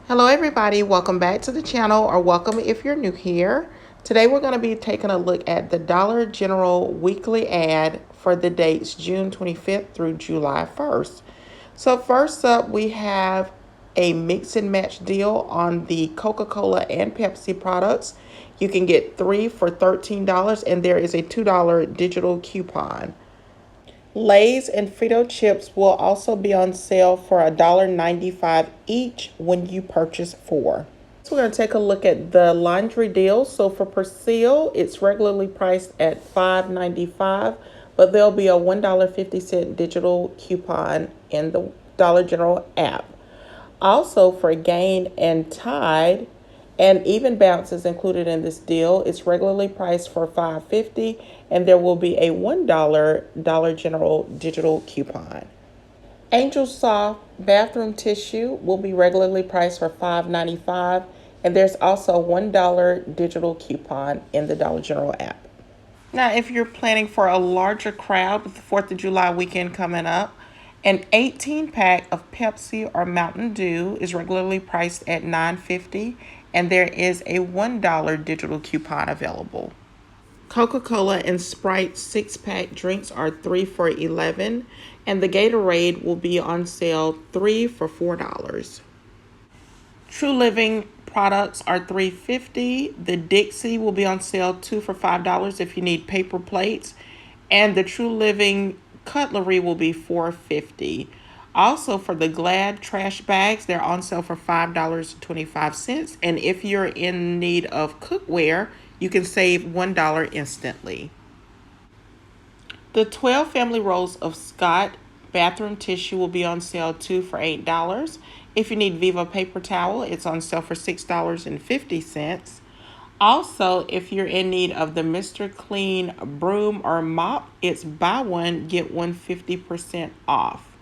Hello everybody, welcome back to the channel, or welcome if you're new here. Today we're going to be taking a look at the Dollar General weekly ad for the dates June 25th through July 1st. So first up we have a mix and match deal on the Coca-Cola and Pepsi products. You can get 3 for $13 and there is a $2 digital coupon. Lay's and Frito chips will also be on sale for $1.95 each when you purchase 4. So we're going to take a look at the laundry deal. So for Persil, it's regularly priced at $5.95, but there'll be a $1.50 digital coupon in the Dollar General app. Also for Gain and Tide, and Even Bounce is included in this deal. It's regularly priced for $5.50, and there will be a $1 Dollar General digital coupon. Angel Soft bathroom tissue will be regularly priced for $5.95, and there's also a $1 digital coupon in the Dollar General app. Now, if you're planning for a larger crowd with the 4th of July weekend coming up, an 18-pack of Pepsi or Mountain Dew is regularly priced at $9.50, and there is a $1 digital coupon available. Coca-Cola and Sprite 6-pack drinks are 3 for $11, and the Gatorade will be on sale 3 for $4. True Living products are $3.50. The Dixie will be on sale 2 for $5 if you need paper plates, and the True Living cutlery will be $4.50. Also, for the Glad trash bags, they're on sale for $5.25. And if you're in need of cookware, you can save $1 instantly. The 12 family rolls of Scott bathroom tissue will be on sale 2 for $8. If you need Viva paper towel, it's on sale for $6.50. Also, if you're in need of the Mr. Clean broom or mop, it's buy one, get one 50% off.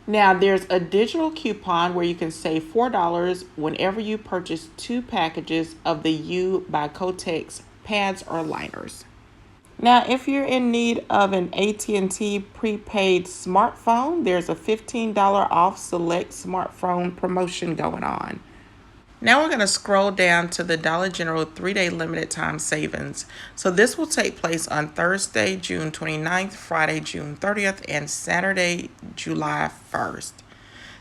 Now, there's a digital coupon where you can save $4 whenever you purchase 2 packages of the U by Kotex pads or liners. Now, if you're in need of an AT&T prepaid smartphone, there's a $15 off select smartphone promotion going on. Now we're going to scroll down to the Dollar General 3-day limited time savings. So this will take place on Thursday, June 29th, Friday, June 30th, and Saturday, July 1st.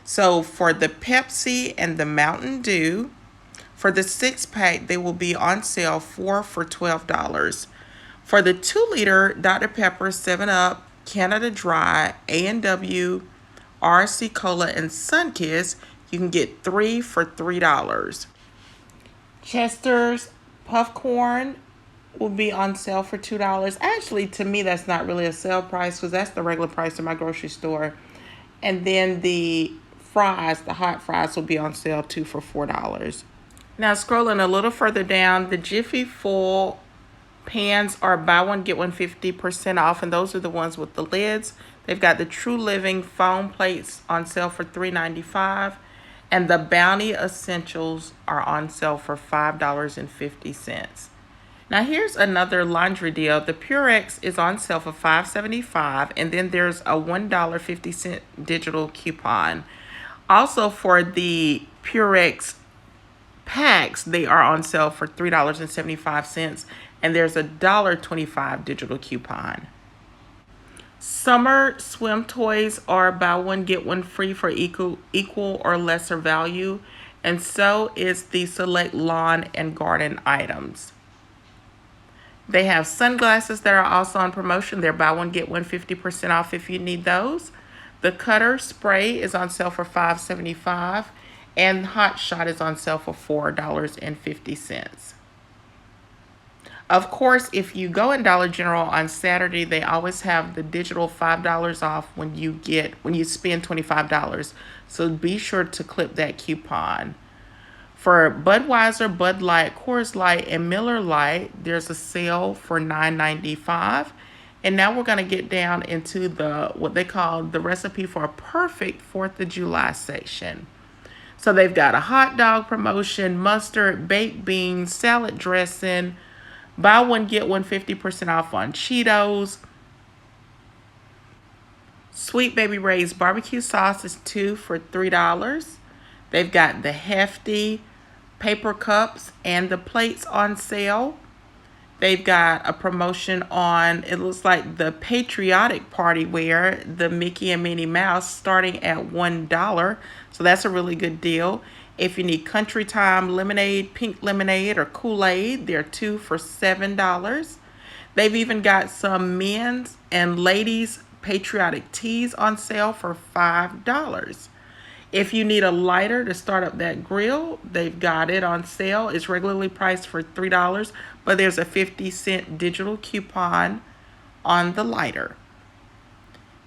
So for the Pepsi and the Mountain Dew, for the 6-pack, they will be on sale 4 for $12. For the 2-liter Dr. Pepper, 7-Up, Canada Dry, A&W, RC Cola, and Suncare, you can get 3 for $3. Chester's Puffcorn will be on sale for $2. Actually, to me, that's not really a sale price because that's the regular price in my grocery store. And then the fries, the hot fries, will be on sale 2 for $4. Now, scrolling a little further down, the Jiffy Full pans are buy one, get one 50% off, and those are the ones with the lids. They've got the True Living foam plates on sale for $3.95. And the Bounty Essentials are on sale for $5.50. Now here's another laundry deal. The Purex is on sale for $5.75, and then there's a $1.50 digital coupon. Also for the Purex packs, they are on sale for $3.75, and there's a $1.25 digital coupon. Summer swim toys are buy one, get one free for equal or lesser value, and so is the select lawn and garden items. They have sunglasses that are also on promotion. They're buy one, get one 50% off if you need those. The Cutter spray is on sale for $5.75, and Hot Shot is on sale for $4.50. Of course, if you go in Dollar General on Saturday, they always have the digital $5 off when you spend $25. So be sure to clip that coupon. For Budweiser, Bud Light, Coors Light, and Miller Lite, there's a sale for $9.95. And now we're going to get down into what they call the recipe for a perfect 4th of July section. So they've got a hot dog promotion, mustard, baked beans, salad dressing, buy one, get one 50% off on Cheetos. Sweet Baby Ray's barbecue sauce is 2 for $3. They've got the hefty paper cups and the plates on sale. They've got a promotion on, it looks like the patriotic party wear, the Mickey and Minnie Mouse, starting at $1. So that's a really good deal. If you need Country Time lemonade, pink lemonade, or Kool-Aid, they're 2 for $7. They've even got some men's and ladies' patriotic tees on sale for $5. If you need a lighter to start up that grill, they've got it on sale. It's regularly priced for $3, but there's a 50-cent digital coupon on the lighter.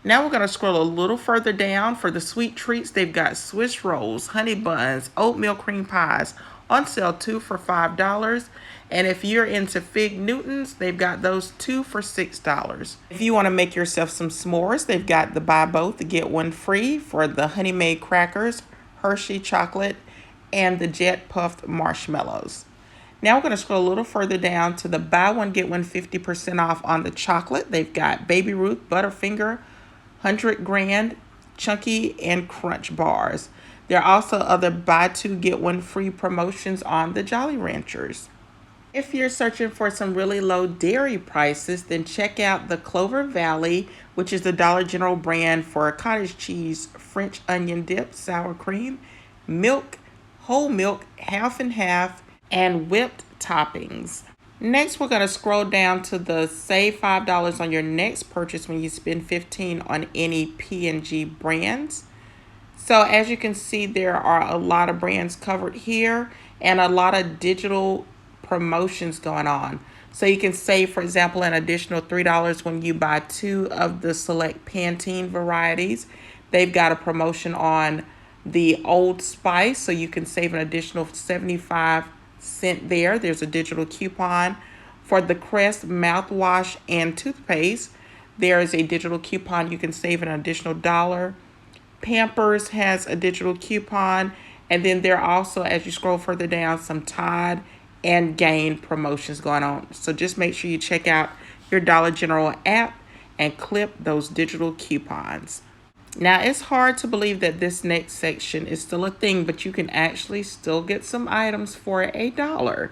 Now we're going to scroll a little further down. For the sweet treats, they've got Swiss rolls, honey buns, oatmeal cream pies on sale, 2 for $5. And if you're into Fig Newtons, they've got those 2 for $6. If you want to make yourself some s'mores, they've got the buy both, get one free for the Honey Made crackers, Hershey chocolate, and the Jet Puffed marshmallows. Now we're going to scroll a little further down to the buy one, get one 50% off on the chocolate. They've got Baby Ruth, Butterfinger, 100 Grand, Chunky, and Crunch bars. There are also other buy two, get one free promotions on the Jolly Ranchers. If you're searching for some really low dairy prices, then check out the Clover Valley, which is the Dollar General brand for cottage cheese, French onion dip, sour cream, milk, whole milk, half and half, and whipped toppings. Next, we're going to scroll down to the save $5 on your next purchase when you spend $15 on any P&G brands. So as you can see, there are a lot of brands covered here and a lot of digital promotions going on. So you can save, for example, an additional $3 when you buy 2 of the select Pantene varieties. They've got a promotion on the Old Spice, so you can save an additional 75-cent there. There's a digital coupon. For the Crest mouthwash and toothpaste, there is a digital coupon. You can save an additional $1. Pampers has a digital coupon. And then there are also, as you scroll further down, some Tide and Gain promotions going on. So just make sure you check out your Dollar General app and clip those digital coupons. Now, it's hard to believe that this next section is still a thing, but you can actually still get some items for $1.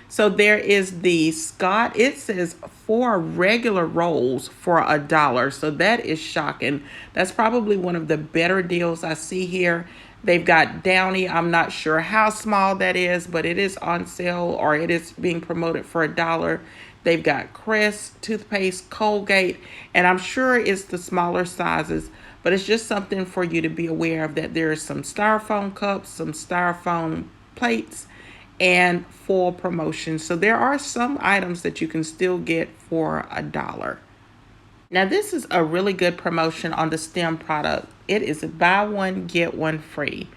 So there is the Scott. It says 4 regular rolls for $1. So that is shocking. That's probably one of the better deals I see here. They've got Downy. I'm not sure how small that is, but it is on sale, or it is being promoted for $1. They've got Crest, toothpaste, Colgate, and I'm sure it's the smaller sizes, but it's just something for you to be aware of, that there are some styrofoam cups, some styrofoam plates, and full promotions. So there are some items that you can still get for $1. Now, this is a really good promotion on the STEM product. It is buy one, get one free.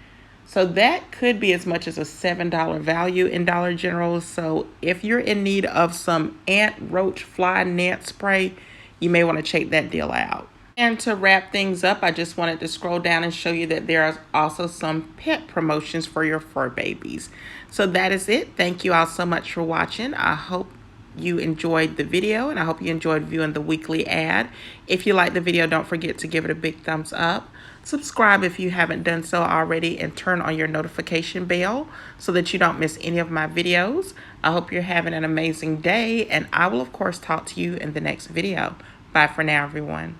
So that could be as much as a $7 value in Dollar General. So if you're in need of some ant, roach, fly, net spray, you may want to check that deal out. And to wrap things up, I just wanted to scroll down and show you that there are also some pet promotions for your fur babies. So that is it. Thank you all so much for watching. I hope you enjoyed the video, and I hope you enjoyed viewing the weekly ad. If you liked the video, don't forget to give it a big thumbs up. Subscribe if you haven't done so already, and turn on your notification bell so that you don't miss any of my videos. I hope you're having an amazing day, and I will, of course, talk to you in the next video. Bye for now, everyone.